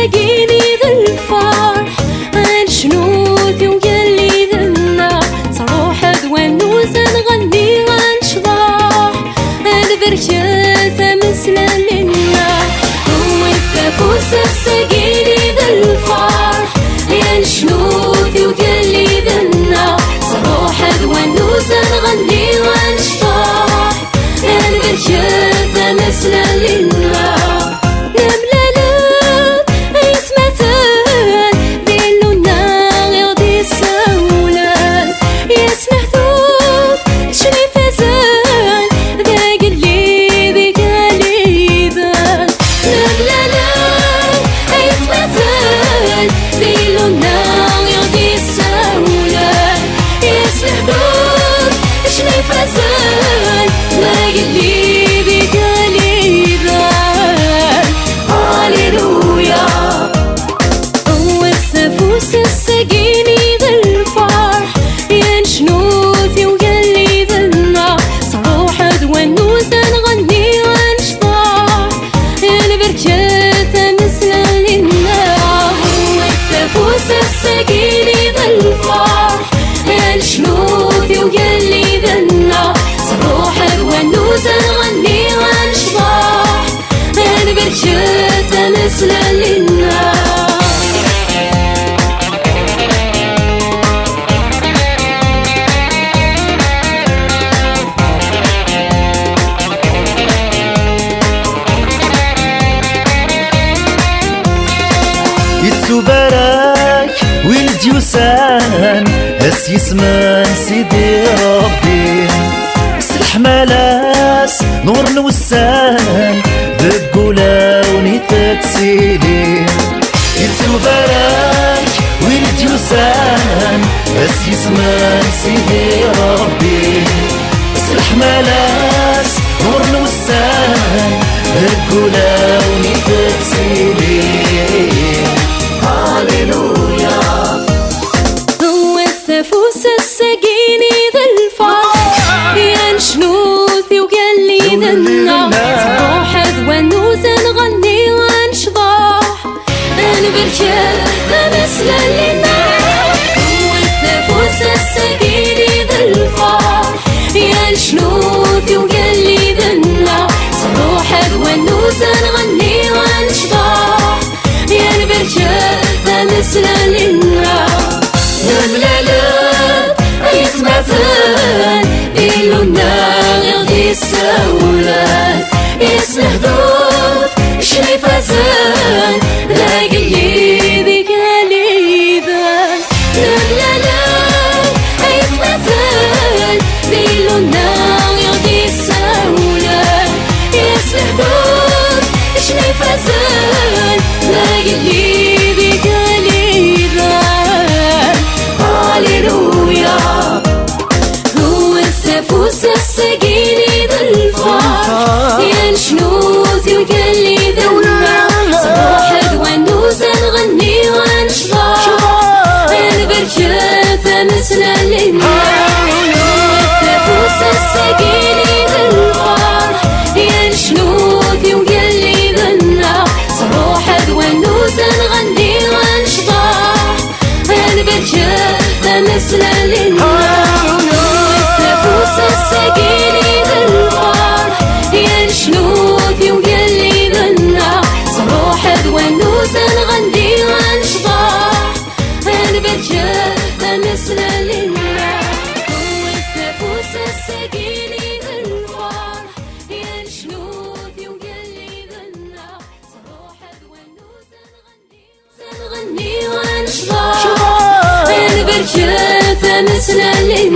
الساقيني ذا الفرح عن شنوثي وقلي ذنا صروح ونوس نغني عن شضاح البركة مثل لنا والتفوس الساقيني ذا الفرح عن شنوثي وقلي ذنا صروح ونوس نغني عن شضاح البركة مثل لنا الساقيني ذا الفرح عن شنوثي وقلي ذنا صروح ونوس نغني عن شضاح البركة مثل لنا يتسوبرك ولد يوسان اس يسمن سيدي ربي سلح ملاس نور نوسان بقولا ونيت تسيلي يتسوبرك ولد يوسان اس يسمن سيدي ربي سلح ملاس نور نوسان بقولا ونيت تسيلي الساقيني ذا الفرح عن شنوثي وقلي ذنا صروح ونوس نغني عن شضاح البركة مثل لنا والنفوس الساقيني ذا الفرح عن شنوثي وقلي ذنا صروح ونوس نغني عن شضاح البركة مثل لنا إلونا غير السولان يسنهدوت شريفة زان لاقي بك ليبان لا يتمثل إلونا غير السولان يسنهدوت شريفة زان لاقي بك ليبان هاليلويا التفوس الساقيني ذا الفرح عن شنوثي وقلي ذنا صروح ونوس نغني عن شضاح البركة مثل لنا التفوس الساقيني ذا الفرح عن شنوثي وقلي ذنا صروح ونوس نغني عن شضاح البركة مثل لنا الساقيني ذا الفرح عن شنوثي وقلي ذنا صروح ونوس نغني عن شضاح البركة مثل لنا والتفوس الساقيني ذا الفرح عن شنوثي وقلي ذنا صروح ونوس نغني عن شضاح البركة مثل لنا